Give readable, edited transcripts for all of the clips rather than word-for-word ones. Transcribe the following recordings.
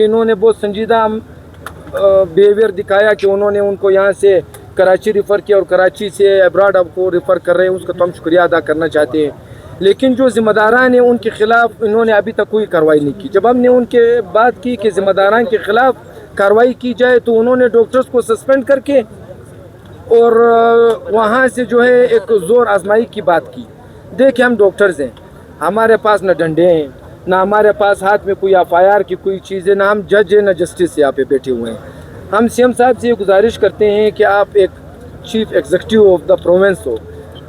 इन्होंने बहुत संजीदा बिहेवियर दिखाया कि उन्होंने उनको यहाँ से कराची रेफ़र किया और कराची से अब्रॉड आपको रेफ़र कर रहे हैं, उसका तो हम शुक्रिया अदा करना चाहते हैं। लेकिन जो ज़िम्मेदारान हैं उनके ख़िलाफ़ इन्होंने अभी तक कोई कार्रवाई नहीं की। जब हमने उनके बात की कि ज़िम्मेदारान के ख़िलाफ़ कार्रवाई की जाए तो उन्होंने डॉक्टर्स को सस्पेंड करके और वहाँ से जो है एक ज़ोर आजमाई की बात की। देखिए, हम डॉक्टर्स हैं, हमारे पास न डंडे हैं, ना हमारे पास हाथ में कोई FIR की कोई चीज़ है, ना हम जज है, ना जस्टिस यहाँ पे बैठे हुए हैं। हम CM साहब से ये गुजारिश करते हैं कि आप एक chief executive of the province हो,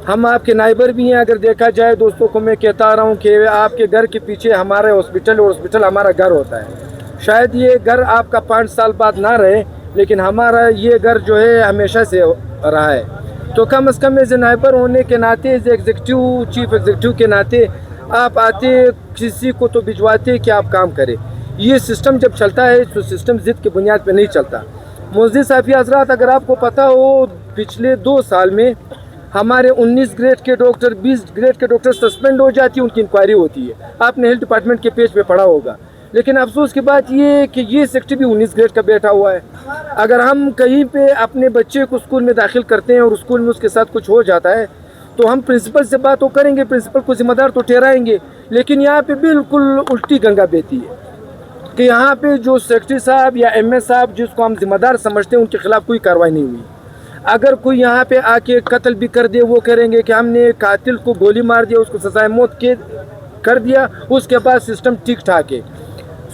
हम आपके नाइबर भी हैं। अगर देखा जाए दोस्तों को मैं कहता रहा हूँ कि आपके घर के पीछे हमारा हॉस्पिटल और हॉस्पिटल हमारा घर होता है। शायद ये घर आपका 5 साल बाद ना रहे, लेकिन हमारा ये घर जो है हमेशा से रहा है। तो कम अज़ कम एज ए नाइबर होने के नाते, एज एग्जीक्यूटिव चीफ एग्जीक्यूटिव के नाते आप आते, किसी को तो भिजवाते कि आप काम करें। ये सिस्टम जब चलता है तो सिस्टम ज़िद की बुनियाद पे नहीं चलता। मुअज़्ज़िज़ साफ़ी हज़रात, अगर आपको पता हो पिछले 2 साल में हमारे 19 ग्रेड के डॉक्टर, 20 ग्रेड के डॉक्टर सस्पेंड हो जाती है, उनकी इंक्वायरी होती है। आपने हेल्थ डिपार्टमेंट के पेज पे पढ़ा होगा। लेकिन अफसोस की बात ये है कि ये सेक्रेटरी भी 19 ग्रेड का बैठा हुआ है। अगर हम कहीं पे अपने बच्चे को स्कूल में दाखिल करते हैं और स्कूल में उसके साथ कुछ हो जाता है तो हम प्रिंसिपल से बात तो करेंगे, प्रिंसिपल को जिम्मेदार तो ठहराएंगे। लेकिन यहाँ पे बिल्कुल उल्टी गंगा बहती है कि यहाँ पे जो सेक्रेटरी साहब या MS साहब जिसको हम जिम्मेदार समझते हैं, उनके खिलाफ कोई कार्रवाई नहीं हुई। अगर कोई यहाँ पे आके कत्ल भी कर दे, वो करेंगे कि हमने कातिल को गोली मार दिया, उसको सजाए मौत के कर दिया, उसके बाद सिस्टम ठीक ठाक है।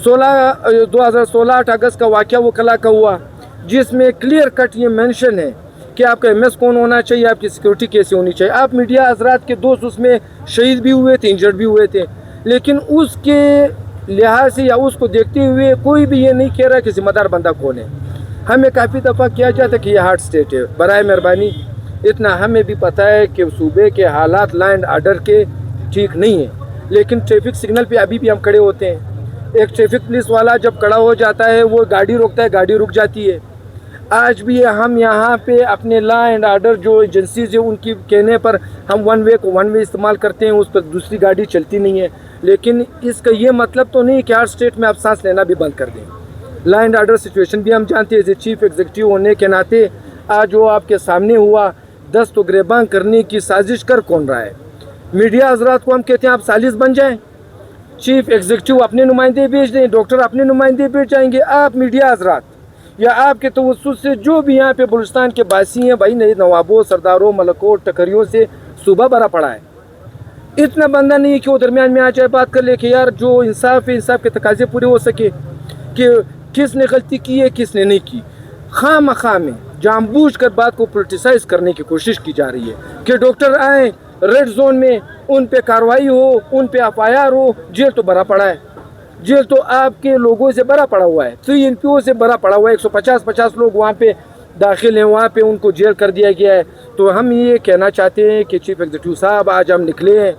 2016 8 अगस्त का वाक़या वो कला का हुआ, जिसमें क्लियर कट ये मेंशन है कि आपका MS कौन होना चाहिए, आपकी सिक्योरिटी कैसे होनी चाहिए। आप मीडिया हज़रात के दोस्त उसमें शहीद भी हुए थे, इंजर्ड भी हुए थे, लेकिन उसके लिहाज से या उसको देखते हुए कोई भी ये नहीं कह रहा कि ज़िम्मेदार बंदा कौन है। हमें काफ़ी दफ़ा किया जाता है कि ये हार्ड स्टेट है। बराए मेहरबानी इतना हमें भी पता है कि सूबे के हालात लॉ एंड ऑर्डर के ठीक नहीं है, लेकिन ट्रैफिक सिग्नल पे अभी भी हम खड़े होते हैं। एक ट्रैफिक पुलिस वाला जब खड़ा हो जाता है, वो गाड़ी रोकता है, गाड़ी रुक जाती है। आज भी हम यहाँ पे अपने लॉ एंड ऑर्डर जो एजेंसीज है उनकी कहने पर हम वन वे इस्तेमाल करते हैं, उस पर दूसरी गाड़ी चलती नहीं है। लेकिन इसका ये मतलब तो नहीं कि हर स्टेट में आप सांस लेना भी बंद कर दें। लॉ एंड ऑर्डर सिचुएशन भी हम जानते हैं। एज ए चीफ एग्जीक्यूटिव होने के नाते आज वो आपके सामने हुआ, दस्त व गिरबान करने की साजिश कर कौन रहा है? मीडिया हजरात को हम कहते हैं आप सालिस बन जाएं, चीफ एग्जीक्यूटिव अपने नुमाइंदे भेज दें, डॉक्टर अपने नुमाइंदे भेज जाएंगे। आप मीडिया हजरात या आपके तवज्जुह से जो भी यहाँ पे बलूचिस्तान के बासी हैं, भाई नए नवाबों, सरदारों, मलकों, टकरियों से सूबा भरा पड़ा है। इतना बंदा नहीं है कि वो दरमियान में आ जाए, बात कर ले कि यार जो इंसाफ है, इंसाफ के तकाजे पूरे हो सके कि किसने गलती की है, किसने नहीं की। खामखा में जानबूझकर बात को पोलिटिसाइज करने की कोशिश की जा रही है कि डॉक्टर आए रेड जोन में, उन पे कार्रवाई हो, उन पे FIR हो। जेल तो भरा पड़ा है, जेल तो आपके लोगों से भरा पड़ा हुआ है, 3 NPO से भरा पड़ा हुआ है। 150 लोग वहाँ पे दाखिल हैं, वहाँ पे उनको जेल कर दिया गया है। तो हम ये कहना चाहते हैं कि चीफ एग्जीक्यूटिव साहब, आज हम निकले हैं,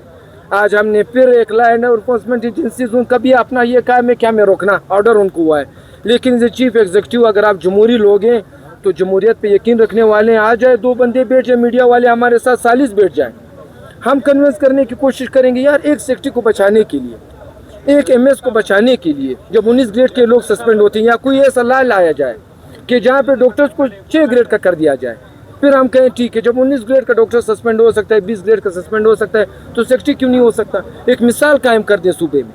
आज हमने फिर एक लॉ एंड एनफोर्समेंट एजेंसीज उनका भी अपना ये काम है कि हमें रोकना, ऑर्डर उनको हुआ है। लेकिन ये चीफ एग्जीक्यूटिव, अगर आप जमहूरी लोग हैं तो जमहूरियत पे यकीन रखने वाले हैं, आ जाए 2 बंदे बैठ जाए, मीडिया वाले हमारे साथ सालिस बैठ जाए, हम कन्विंस करने की कोशिश करेंगे यार एक सेक्रेटरी को बचाने के लिए, एक MS को बचाने के लिए। जब 19 ग्रेड के लोग सस्पेंड होते हैं, या कोई ऐसा लॉ लाया जाए कि जहाँ पे डॉक्टर्स को 6 ग्रेड का कर दिया जाए, फिर हम कहें ठीक है, जब 19 ग्रेड का डॉक्टर सस्पेंड हो सकता है, 20 ग्रेड का सस्पेंड हो सकता है, तो सेक्रेटरी क्यों नहीं हो सकता? एक मिसाल कायम कर दें सूबे में,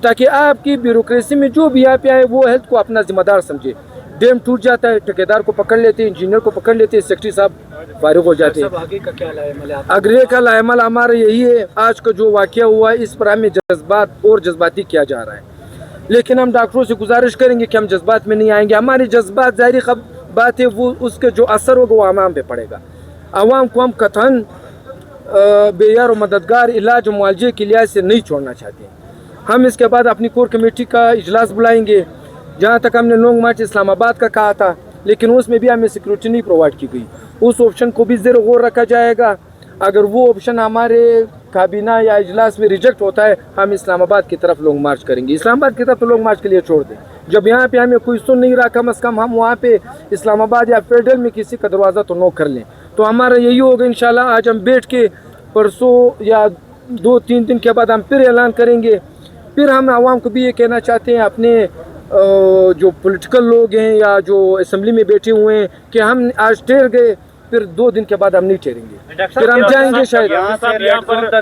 ताकि आपकी ब्यूरोक्रेसी में जो भी यहाँ पे आए वो हेल्थ को अपना जिम्मेदार समझे। डैम टूट जाता है, ठेकेदार को पकड़ लेते हैं, इंजीनियर को पकड़ लेते हैं, सेक्रेटरी साहब फारिग हो जाते हैं। आगे का क्या लाएमल है? आगे का लाएमल हमारा यही है, आज का जो वाक़या हुआ है इस पर हमें जज्बात और जज्बाती किया जा रहा है। लेकिन हम डॉक्टरों से गुजारिश करेंगे कि हम जज्बात में नहीं आएंगे। हमारी जज्बात ज़ाहिर बात है, वो उसके जो असर होगा वो आवाम पे पड़ेगा। आवाम को हम कतन बेयार और मददगार इलाज और मुआवजे के लिहाज से नहीं छोड़ना चाहते। हम इसके बाद अपनी कोर कमेटी का इजलास बुलाएंगे। जहाँ तक हमने लॉन्ग मार्च इस्लामाबाद का कहा था, लेकिन उसमें भी हमें सिक्योरिटी नहीं प्रोवाइड की गई, उस ऑप्शन को भी ज़ेर गौर रखा जाएगा। अगर वो ऑप्शन हमारे काबीना या इजलास में रिजेक्ट होता है, हम इस्लामाबाद की तरफ लॉन्ग मार्च करेंगे। इस्लामाबाद की तरफ तो लॉन्ग मार्च के लिए छोड़ दें, जब यहाँ पे हमें कोई सुन नहीं रहा, कम अज़ कम हम वहाँ पे इस्लामाबाद या फेडरल में किसी का दरवाज़ा तो नॉक कर लें। तो हमारा यही होगा इंशाल्लाह। आज हम बैठ के परसों या 2-3 दिन के बाद हम फिर ऐलान करेंगे। फिर हम आवाम को भी ये कहना चाहते हैं, अपने जो पॉलिटिकल लोग हैं या जो असेंबली में बैठे हुए हैं कि हम आज ठहर गए, फिर 2 दिन के बाद हम नहीं ठहरेंगे, फिर हम जाएंगे शायद।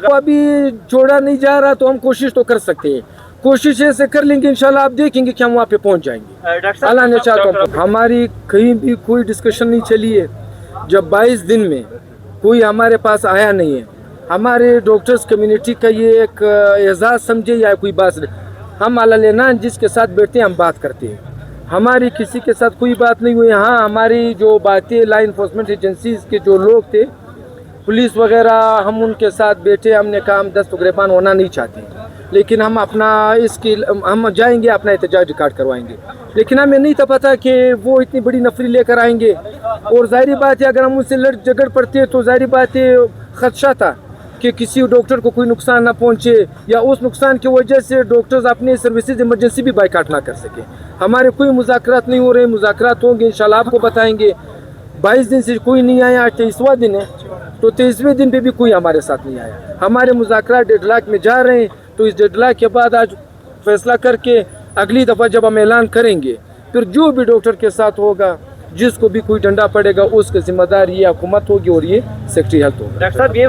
तो अभी छोड़ा नहीं जा रहा तो हम कोशिश तो कर सकते हैं, कोशिश ऐसे कर लेंगे, इंशाल्लाह आप देखेंगे कि हम वहाँ पे पहुँच जाएंगे, अल्लाह ने चाहा तो। हमारी कहीं भी कोई डिस्कशन नहीं चली है। जब 22 दिन में कोई हमारे पास आया नहीं है, हमारे डॉक्टर्स कम्युनिटी का ये एक एजाज़ समझे या कोई बात नहीं, हम अल्लाह जिसके साथ बैठते हैं हम बात करते हैं, हमारी किसी के साथ कोई बात नहीं हुई। हाँ, हमारी जो बातें लॉ इन्फोर्समेंट एजेंसीज़ के जो लोग थे, पुलिस वगैरह, हम उनके साथ बैठे, हमने कहा हम दस्तगिरबान होना नहीं चाहते, लेकिन हम अपना हम जाएंगे, अपना एहतजाज रिकॉर्ड करवाएंगे, लेकिन हमें नहीं था पता कि वो इतनी बड़ी नफरी लेकर आएंगे। और ज़ाहिर बात है अगर हम उनसे लड़ झगड़ पड़ते तो ज़ाहिर बात है खदशा था कि किसी डॉक्टर को कोई नुकसान ना पहुंचे या उस नुकसान की वजह से डॉक्टर्स अपने सर्विसेज इमरजेंसी भी बाइकाट ना कर सके। हमारे कोई मुज़ाकरात नहीं हो रहे, मुज़ाकरात होंगे इंशाल्लाह आपको बताएंगे। 22 दिन से कोई नहीं आया, 23वां दिन है, तो 23वें दिन पे भी कोई हमारे साथ नहीं आया। हमारे मुज़ाकरात डेडलॉक में जा रहे हैं, तो इस डेडलॉक के बाद आज फैसला करके अगली दफ़ा जब हम ऐलान करेंगे, फिर जो भी डॉक्टर के साथ होगा, जिसको भी कोई डंडा पड़ेगा, उसकी जिम्मेदारी ये हुकूमत होगी और ये सेक्रेटरी हेल्थ होगा। डॉक्टर साहब ये